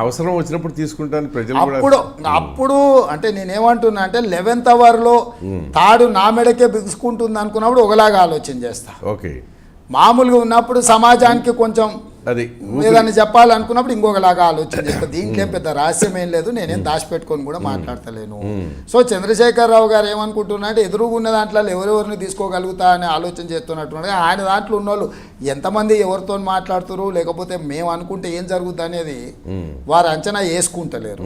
అవసరం వచ్చినప్పుడు తీసుకుంటాను ప్రజలు అప్పుడు అంటే నేనేమంటున్నా అంటే 11th అవర్లో తాడు నా మెడకే బిగుసుకుంటుంది అనుకున్నప్పుడు ఒకలాగా ఆలోచన చేస్తా. ఓకే, మామూలుగా ఉన్నప్పుడు సమాజానికి కొంచెం అది ఏదైనా చెప్పాలనుకున్నప్పుడు ఇంకొకలాగా ఆలోచన చేస్తా. దీంట్లో పెద్ద రహస్యం ఏం లేదు, నేనేం దాచిపెట్టుకొని కూడా మాట్లాడతలేను. సో చంద్రశేఖరరావు గారు ఏమనుకుంటున్నా అంటే ఎదురుగున్న దాంట్లో ఎవరెవరిని తీసుకోగలుగుతా అని ఆలోచన చేస్తున్నట్టు ఆయన దాంట్లో ఉన్నోళ్ళు ఎంతమంది ఎవరితో మాట్లాడుతారు, లేకపోతే మేము అనుకుంటే ఏం జరుగుతుంది అనేది వారు అంచనా వేసుకుంటలేరు.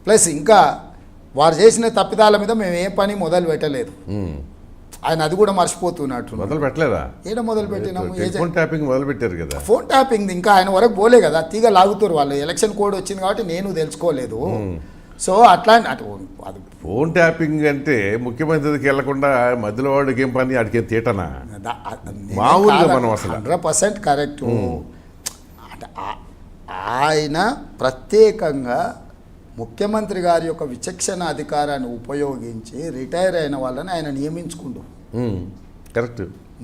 ప్లస్ ఇంకా వారు చేసిన తప్పిదాల మీద మేము ఏ పని మొదలు పెట్టలేదు. ఆయన అది కూడా మర్చిపోతున్నట్టు. మొదలు పెట్టలేదా? ఏడ మొదలు పెట్టినాము? ఫోన్ ట్యాపింగ్ మొదలు పెట్టారు కదా. ఫోన్ ట్యాపింగ్ ఇంకా ఆయన వరకు పోలే కదా, తీగ లాగుతారు వాళ్ళు. ఎలక్షన్ కోడ్ వచ్చింది కాబట్టి నేను తెలుసుకోలేదు. సో అట్లా అది ఫోన్ ట్యాపింగ్ అంటే ముఖ్యమంత్రికి వెళ్లకుండా మధ్యలో వాడికి ఏం పని, అడిగే తీటనా? మామూలుగా మనం అసలు 100% కరెక్ట్. ఆయన ప్రత్యేకంగా ముఖ్యమంత్రి గారి యొక్క విచక్షణ అధికారాన్ని ఉపయోగించి రిటైర్ అయిన వాళ్ళని ఆయన నియమించుకుండు. Correct.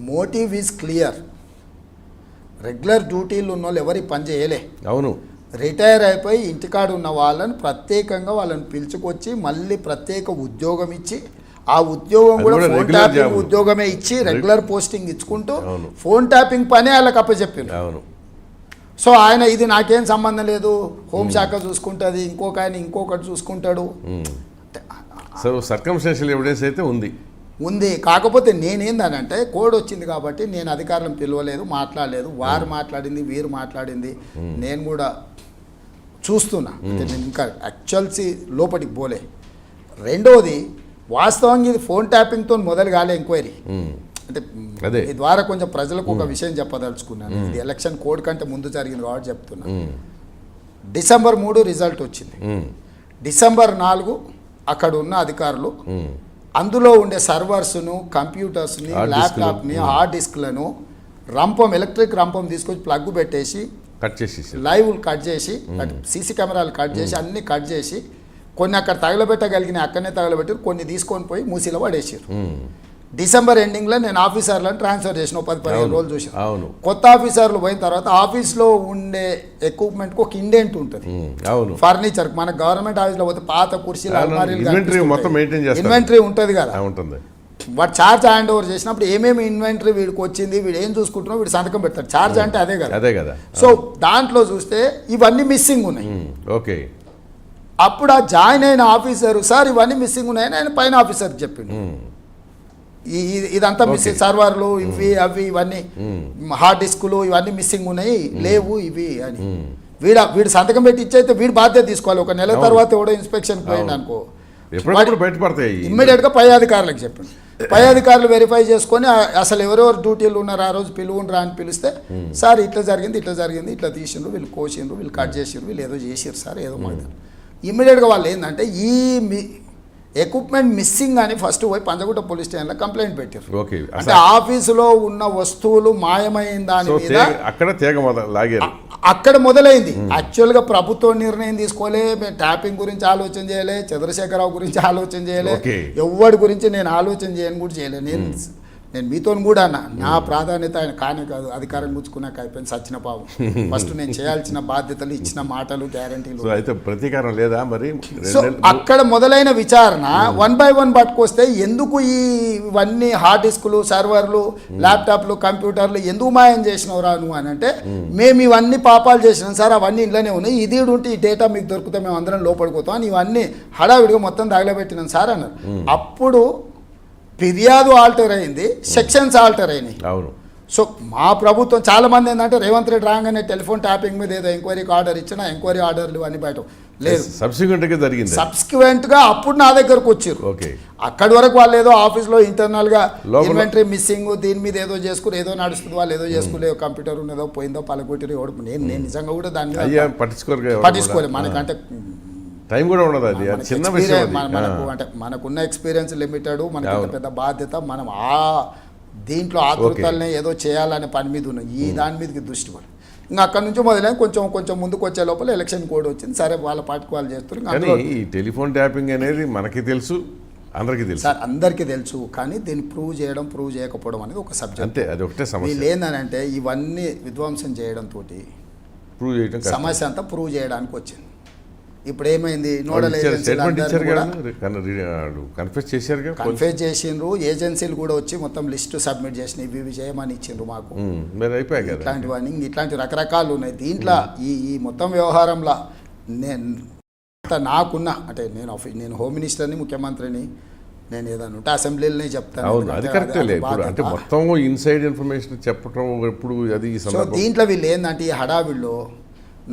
Motive is clear. Regular డ్యూటీలు ఉన్న వాళ్ళు ఎవరి పని చేయలే. అవును. రిటైర్ అయిపోయి ఇంటికాడ ఉన్న వాళ్ళని ప్రత్యేకంగా వాళ్ళని పిలుచుకొచ్చి మళ్ళీ ప్రత్యేక ఉద్యోగం ఇచ్చి ఆ ఉద్యోగం కూడా ఫోన్ ట్యాపింగ్ ఉద్యోగమే ఇచ్చి రెగ్యులర్ పోస్టింగ్ ఇచ్చుకుంటూ ఫోన్ ట్యాపింగ్ పనే వాళ్ళకి అప్పచెప్పారు. అవును. సో ఆయన ఇది నాకేం సంబంధం లేదు, హోంశాఖ చూసుకుంటుంది, ఇంకొక ఆయన ఇంకొకటి చూసుకుంటాడు. సో సర్కమ్స్టాన్షియల్ ఎవిడెన్స్ అయితే ఉంది. కాకపోతే నేనేందనంటే కోడ్ వచ్చింది కాబట్టి నేను అధికారులను పిలవలేదు, మాట్లాడలేదు. వారు మాట్లాడింది, వీరు మాట్లాడింది నేను కూడా చూస్తున్నా. అంటే నేను ఇంకా యాక్చువల్సీ లోపలికి పోలే. రెండోది వాస్తవంగా ఇది ఫోన్ ట్యాపింగ్తో మొదలు కాలే ఎంక్వైరీ. అంటే ఈ ద్వారా కొంచెం ప్రజలకు ఒక విషయం చెప్పదలుచుకున్నాను. ఇది ఎలక్షన్ కోడ్ కంటే ముందు జరిగింది కాబట్టి చెప్తున్నా. December 3 రిజల్ట్ వచ్చింది. December 4 అక్కడ ఉన్న అధికారులు అందులో ఉండే సర్వర్స్ను, కంప్యూటర్స్ని, ల్యాప్టాప్ని, హార్డ్ డిస్క్లను ఎలక్ట్రిక్ రంపం తీసుకొచ్చి ప్లగ్ పెట్టేసి లైవ్ కట్ చేసి, సీసీ కెమెరాలు కట్ చేసి అన్ని కట్ చేసి కొన్ని అక్కడ తగలబెట్టగలిగిన అక్కడనే తగలబెట్టారు, కొన్ని తీసుకొని పోయి మూసీలో పడేసారు. December ఎండింగ్లో నేను ఆఫీసర్లను ట్రాన్స్ఫర్ చేసిన 10-15 రోజులు చూసాను. కొత్త ఆఫీసర్లు పోయిన తర్వాత ఆఫీస్లో ఉండే ఎక్విప్మెంట్కి ఒక ఇండెంట్ ఉంటుంది. ఫర్నిచర్ మన గవర్నమెంట్ ఆఫీస్లో పోతే పాత కుర్చీలు, ఇన్వెంటరీ ఉంటుంది కదా. వాడు ఛార్జ్ హ్యాండ్ ఓవర్ చేసినప్పుడు ఏమేమి ఇన్వెంటరీ వీడికి వచ్చింది, వీడు ఏం చూసుకుంటున్నావు, వీడు సంతకం పెడతాడు. ఛార్జ్ అంటే అదే కదా. సో దాంట్లో చూస్తే ఇవన్నీ మిస్సింగ్ ఉన్నాయి. ఓకే. అప్పుడు ఆ జాయిన్ అయిన ఆఫీసర్ సార్ ఇవన్నీ మిస్సింగ్ ఉన్నాయని ఆయన పైన ఆఫీసర్కి చెప్పిండు. ఇదంతా మిస్సింగ్, సర్వర్లు ఇవి అవి ఇవన్నీ హార్డ్ డిస్కులు ఇవన్నీ మిస్సింగ్ ఉన్నాయి, లేవు ఇవి అని వీడు సంతకం పెట్టి ఇచ్చైతే వీడు బాధ్యత తీసుకోవాలి. ఒక నెల తర్వాత ఎవడో ఇన్స్పెక్షన్ పోయింది అనుకో, ఇమ్మీడియట్గా పై అధికారులకు చెప్పండి. పై అధికారులు వెరిఫై చేసుకొని అసలు ఎవరెవరు డ్యూటీలు ఉన్నారు ఆ రోజు పిలువునరా అని పిలిస్తే సార్ ఇట్లా జరిగింది, ఇట్లా తీసిండ్రు, వీళ్ళు కోసిండ్రు, వీళ్ళు కట్ చేసిండ్రు, వీళ్ళు ఏదో చేసారు సార్ ఏదో మాట. ఇమ్మీడియట్గా వాళ్ళు ఏంటంటే ఈ ఎక్విప్మెంట్ మిస్సింగ్ అని ఫస్ట్ పోయి పంజగుట్ట పోలీస్ స్టేషన్లో కంప్లైంట్ పెట్టారు. అంటే ఆఫీసులో ఉన్న వస్తువులు మాయమైన దాని మీద అక్కడ మొదలైంది. యాక్చువల్గా ప్రభుత్వం నిర్ణయం తీసుకోలే, మేము ట్యాపింగ్ గురించి ఆలోచన చేయలే, చంద్రశేఖరరావు గురించి ఆలోచన చేయలే, ఎవరి గురించి నేను ఆలోచన చేయని కూడా చేయలే. నేను మీతో కూడా అన్నా నా ప్రాధాన్యత ఆయన కానే కాదు, అధికారం గుచ్చుకున్నాక అయిపోయింది సచ్చిన పావు. ఫస్ట్ నేను చేయాల్సిన బాధ్యతలు, ఇచ్చిన మాటలు, గ్యారంటీలు. ప్రతీకారం లేదా మరి? సో అక్కడ మొదలైన విచారణ 1 by 1 పట్టుకొస్తే ఎందుకు ఇవన్నీ హార్డ్ డిస్కులు, సర్వర్లు, ల్యాప్టాప్లు, కంప్యూటర్లు ఎందుకు మాయం చేసినవరా నువ్వు అని అంటే మేము ఇవన్నీ పాపాలు చేసినాం సార్, అవన్నీ ఇంట్లోనే ఉన్నాయి, ఇది ఉంటే ఈ డేటా మీకు దొరికితే మేము అందరం లోపడిపోతాం అని ఇవన్నీ హడావిడిగా మొత్తం తగలబెట్టినాం సార్ అన్నారు. అప్పుడు ఫిర్యాదు ఆల్టర్ అయింది, సెక్షన్స్ ఆల్టర్ అయినాయి. అవును. సో మా ప్రభుత్వం చాలా మంది ఏంటంటే రేవంత్ రెడ్డి రాగానే టెలిఫోన్ ట్యాపింగ్ మీద ఏదో ఎంక్వైరీకి ఆర్డర్ ఇచ్చినా ఎంక్వైరీ ఆర్డర్లు అన్నీ బయట లేదు. సబ్సిక్వెంట్గా అప్పుడు నా దగ్గరకు వచ్చారు. అక్కడి వరకు వాళ్ళు ఏదో ఆఫీస్లో ఇంటర్నల్గా ఇన్వెంటరీ మిస్సింగ్ దీని మీద ఏదో చేసుకుని ఏదో నడుస్తుంది, వాళ్ళు ఏదో చేసుకునే కంప్యూటర్ ఉన్నదో పోయిందో పలగొట్టిరో ఎవడు నేను నిజంగా కూడా దాన్ని పట్టించుకోలేదు. మనకంటే టైం కూడా ఉండదు, అది చిన్న విషయం. మనకు అంటే మనకున్న ఎక్స్పీరియన్స్ లిమిటెడ్, మనకి పెద్ద బాధ్యత, మనం దీంట్లో ఆతృతల్ని ఏదో చేయాలనే పని మీద ఉన్నాం, ఈ దాని మీదకి దృష్టి పడి ఇంకా అక్కడ నుంచి మొదలైన కొంచెం ముందుకు వచ్చే లోపల ఎలక్షన్ కోడ్ వచ్చింది. సరే వాళ్ళ పార్టీకి వాళ్ళు చేస్తారు. ఈ టెలిఫోన్ ట్యాపింగ్ అనేది మనకి తెలుసు, అందరికీ తెలుసు సార్, అందరికీ తెలుసు. కానీ దీన్ని ప్రూవ్ చేయకపోవడం అనేది ఒక సబ్జెక్ట్. అంతే, అది ఒకటే సమస్య. వీళ్ళు ఏంటంటే ఇవన్నీ విధ్వంసం చేయడంతో ప్రూవ్ చేయడం కష్టం. సమస్య అంతా ప్రూవ్ చేయడానికి వచ్చింది. ఇప్పుడు ఏమైంది, నోడల్ స్టేట్మెంట్ ఇచ్చారు కదా, ఏజెన్సీలు కన్ఫెస్ చేశారు కదా, కన్ఫ్యూజ్ చేసిండ్రు. ఏజెన్సీలు కూడా వచ్చి మొత్తం లిస్టు సబ్మిట్ చేసినాయి, ఇవి చేయమని ఇచ్చిండ్రు మాకు. మరి అయిపోయాయి కదా. ఇట్లాంటివన్నీ ఇట్లాంటి రకరకాలు ఉన్నాయి దీంట్లో. ఈ మొత్తం వ్యవహారంలో నాకున్న అంటే నేను హోమ్ మినిస్టర్ని, ముఖ్యమంత్రిని, నేను ఏదైనా ఉంటే అసెంబ్లీలోనే చెప్తాను. అవును, అది కరెక్టే లేదు. అంటే మొత్తం ఇన్సైడ్ ఇన్ఫర్మేషన్ చెప్పడం ఎప్పుడు అది. సో దీంట్లో వీళ్ళు ఏంటంటే ఈ హడావిడిలో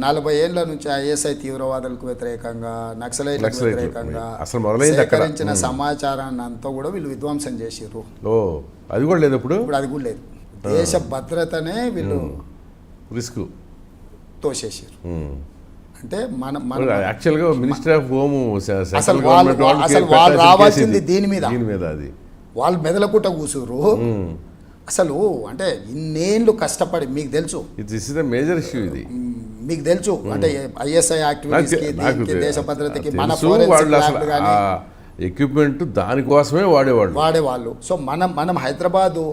40 ఏళ్ల నుంచి ఐఎస్ఐ తీవ్రవాదులకు వ్యతిరేకంగా, నక్సలైట్లకు వ్యతిరేకంగా అసలు మొదలైంది సేకరించిన సమాచారాన్ని అంతా కూడా వీళ్ళు విధ్వంసం చేసిర్రు. అది కూడా లేదు ఇప్పుడు అది కూడా లేదు. దేశ భద్రతనే వీళ్ళు రిస్క్ తోసేసారు. అంటే యాక్చువల్గా మినిస్టర్ ఆఫ్ హోమ్ అసలు వాళ్ళు రావాల్సింది దీని మీద అది వాళ్ళు మెదలకుట కూసురు. అసలు అంటే ఇన్నేళ్ళు కష్టపడి మీకు తెలుసు, this is the major issue. ఇది మీకు తెలుసు అంటే ఐఎస్ఐ యాక్టివిటీస్కి, దేశ భద్రతకి మన ఎక్విప్మెంట్ దానికోసమే వాడేవాళ్ళు. సో మనం Hyderabad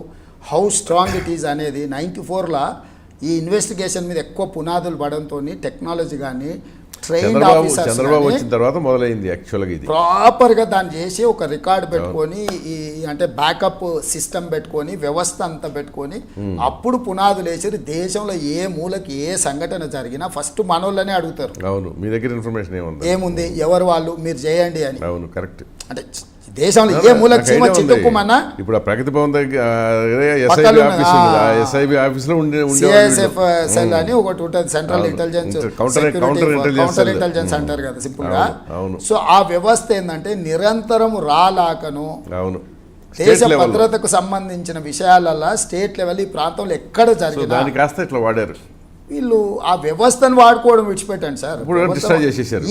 how strong it is అనేది 94లో ఈ ఇన్వెస్టిగేషన్ మీద ఎక్కువ పునాదులు పడంతో టెక్నాలజీ కానీ ట్రైన్డ్ ఆఫీసర్స్ చంద్రబాబు వచ్చిన తర్వాత మొదలైంది యాక్చువల్గా. ఇది ప్రాపర్గా దాన్ని చేసి ఒక రికార్డు పెట్టుకొని అంటే బ్యాకప్ సిస్టమ్ పెట్టుకొని వ్యవస్థ అంతా పెట్టుకొని అప్పుడు పునాదులు వేసి దేశంలో ఏ మూలకి ఏ సంఘటన జరిగినా ఫస్ట్ మనోళ్ళనే అడుగుతారు. అవును, మీ దగ్గర ఇన్ఫర్మేషన్ ఏముంది, ఎవరు వాళ్ళు, మీరు చేయండి అని. అవును, కరెక్ట్. అంటే దేశంలో ఏ మూలకి చిక్కుమన్నా ఇప్పుడు ప్రగతి భవన్ దగ్గర ఎస్ఐబి ఆఫీస్లో సిఐఎస్ఎఫ్ సెల్ అని ఒకటి ఉంటుంది, సెంట్రల్ ఇంటెలిజెన్స్ కౌంటర్ ఇంటెలిజెన్స్ అంటారు కదా సింపుల్ గా. సో ఆ వ్యవస్థ ఏంటంటే నిరంతరం రాలాకను దేశ భద్రతకు సంబంధించిన విషయాలలో స్టేట్ లెవెల్ ఈ ప్రాంతంలో ఎక్కడ జరిగింది దాని కాస్త ఇట్లా వాడారు వీళ్ళు. ఆ వ్యవస్థను వాడుకోవడం విడిచిపెట్టండి సార్.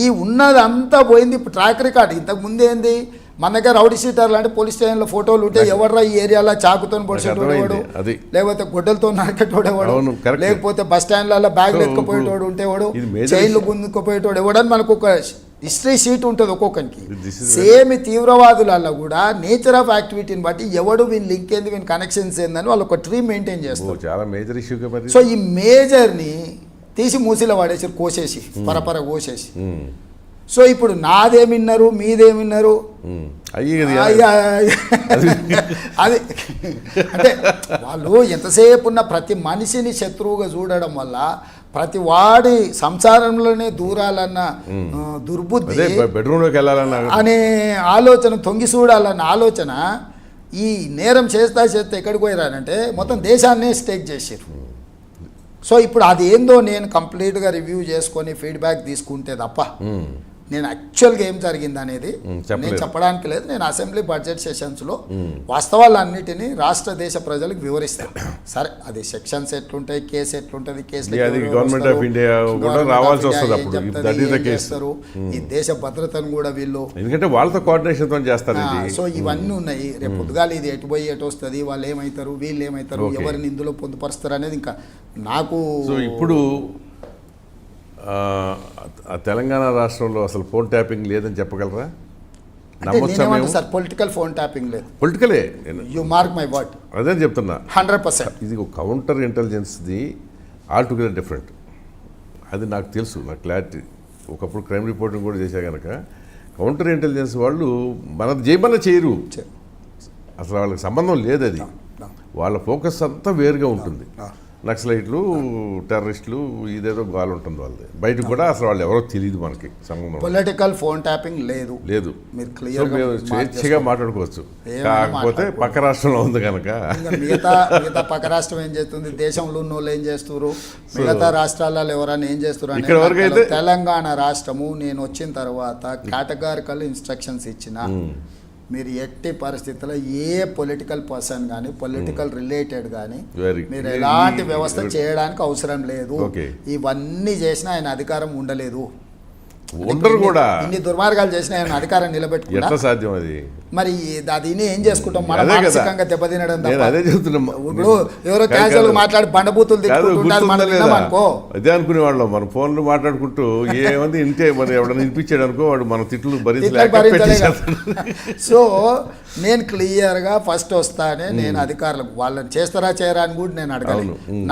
ఈ ఉన్నదంతా పోయింది. ఇప్పుడు ట్రాక్ రికార్డ్ ఇంతకు ముందు ఏంది, మన దగ్గర రౌడీ షీటర్లు అంటే పోలీస్ స్టేషన్లో ఫోటోలు ఉంటే ఎవర్రా ఈ ఏరియాలో చాకుతో పొడిచేటోడేవాడు, లేకపోతే గొడ్డలతో నరికేటోడేవాడు, లేకపోతే బస్ స్టాండ్లలో బ్యాగ్లు ఎత్తుకుపోయేటోడు ఉంటేవాడు, చైన్లు గుందుకుపోయేటోడు ఎవడని మనకు ఒక హిస్టరీ షీట్ ఉంటుంది ఒక్కొక్కరికి. సేమ్ తీవ్రవాదులలో కూడా నేచర్ ఆఫ్ యాక్టివిటీని బట్టి ఎవడు వీని లింక్ ఏంది, వీని కనెక్షన్స్ ఏందని వాళ్ళు ఒక ట్రీ మెయింటైన్ చేస్తారు. చాలా మేజర్ ఇష్యూ. సో ఈ మేజర్ని తీసి మూసిలో వాడేసి కోసేసి పరపర కోసేసి. సో ఇప్పుడు నాదేమిన్నారు, మీదేమిన్నారు, అది అంటే వాళ్ళు ఎంతసేపు ఉన్న ప్రతి మనిషిని శత్రువుగా చూడడం వల్ల ప్రతి వాడి సంసారంలోనే దూరాలన్న దుర్బుద్ధి, బెడ్రూమ్లోకి వెళ్ళాలన్న అనే ఆలోచన, తొంగి చూడాలన్న ఆలోచన ఈ నేరం చేస్తే ఎక్కడికి పోయారంటే మొత్తం దేశాన్నే స్టేక్ చేసారు. సో ఇప్పుడు అది ఏందో నేను కంప్లీట్గా రివ్యూ చేసుకొని ఫీడ్బ్యాక్ తీసుకుంటే తప్ప నేను యాక్చువల్గా ఏం జరిగింది అనేది నేను చెప్పడానికి లేదు. నేను అసెంబ్లీ బడ్జెట్ సెషన్స్లో వాస్తవాలన్నిటినీ రాష్ట్ర దేశ ప్రజలకు వివరిస్తాను. సరే అది సెక్షన్స్ ఎట్లుంటాయి, కేసు ఎట్లుంటుంది, గవర్నమెంట్ ఆఫ్ ఇండియా చేస్తారు, ఈ దేశ భద్రతను కూడా వీళ్ళు ఎందుకంటే వాళ్ళతో కోఆర్డినేషన్ చేస్తారు. సో ఇవన్నీ ఉన్నాయి. రేపు పొద్దుగాల ఇది ఎటు పోయి ఎటు వస్తుంది, వాళ్ళు ఏమవుతారు, వీళ్ళు ఏమవుతారు, ఎవరిని ఇందులో పొందుపరుస్తారు అనేది ఇంకా నాకు. సో ఇప్పుడు తెలంగాణ రాష్ట్రంలో అసలు ఫోన్ ట్యాపింగ్ లేదని చెప్పగలరా? సార్ పొలిటికల్ ఫోన్ ట్యాపింగ్ లేదు. పొలిటికలే, యు మార్క్ మై వర్డ్. అదే చెప్తున్నా 100%. ఇది కౌంటర్ ఇంటెలిజెన్స్ది ఆల్ టుగెదర్ డిఫరెంట్. అది నాకు తెలుసు, నాకు క్లారిటీ. ఒకప్పుడు క్రైమ్ రిపోర్టింగ్ కూడా చేశా కనుక కౌంటర్ ఇంటెలిజెన్స్ వాళ్ళు మనది చేయమన్నా చేయరు, అసలు వాళ్ళకి సంబంధం లేదు. అది వాళ్ళ ఫోకస్ అంతా వేరుగా ఉంటుంది. నక్సలైట్లు, టెర్రరిస్టులు, ఇదేదో గాలు ఉంటుంది వాళ్ళది. బయటకు కూడా అసలు వాళ్ళు ఎవరో తెలియదు, మనకి సంబంధం. పొలిటికల్ ఫోన్ ట్యాపింగ్ లేదు. మీరు స్వేచ్ఛగా మాట్లాడుకోవచ్చు. కాకపోతే పక్క రాష్ట్రంలో ఉంది కనుక మిగతా పక్క రాష్ట్రం ఏం చేస్తుంది, దేశంలో ఉన్న వాళ్ళు ఏం చేస్తారు, మిగతా రాష్ట్రాలలో ఎవరైనా ఏం చేస్తారు అంటే తెలంగాణ రాష్ట్రము నేను వచ్చిన తర్వాత కేటగారికల్ ఇన్స్ట్రక్షన్స్ ఇచ్చిన మీరు ఎట్టి పరిస్థితుల్లో ఏ పొలిటికల్ పర్సన్ కానీ పొలిటికల్ రిలేటెడ్ కానీ మీరు ఎలాంటి వ్యవస్థ చేయడానికి అవసరం లేదు. ఇవన్నీ చేసినా ఆయన అధికారం ఉండలేదు. ఉండరు కూడా. ఇన్ని దుర్మార్గాలు చేసిన ఆయన అధికారం నిలబెట్టుకుంటా సాధ్యం. అది మరి అది ఏం చేసుకుంటాం, మనం మానసికంగా దెబ్బతినడం తప్ప. అదే చెప్తున్నా. ఇప్పుడు ఎవరో క్యాజువల్ మాట్లాడి బండబూతులు అనుకో, అదే అనుకునేవాళ్ళం. మన ఫోన్లు మాట్లాడుకుంటూ ఏమంది ఇంటే మరి ఎవడన్నా వినిపించాడు అనుకో, వాడు మన తిట్లు భరించలేక. సో నేను క్లియర్గా ఫస్ట్ వస్తానే నేను అధికారులకు వాళ్ళని చేస్తారా చేయరా అని కూడా నేను అడగను.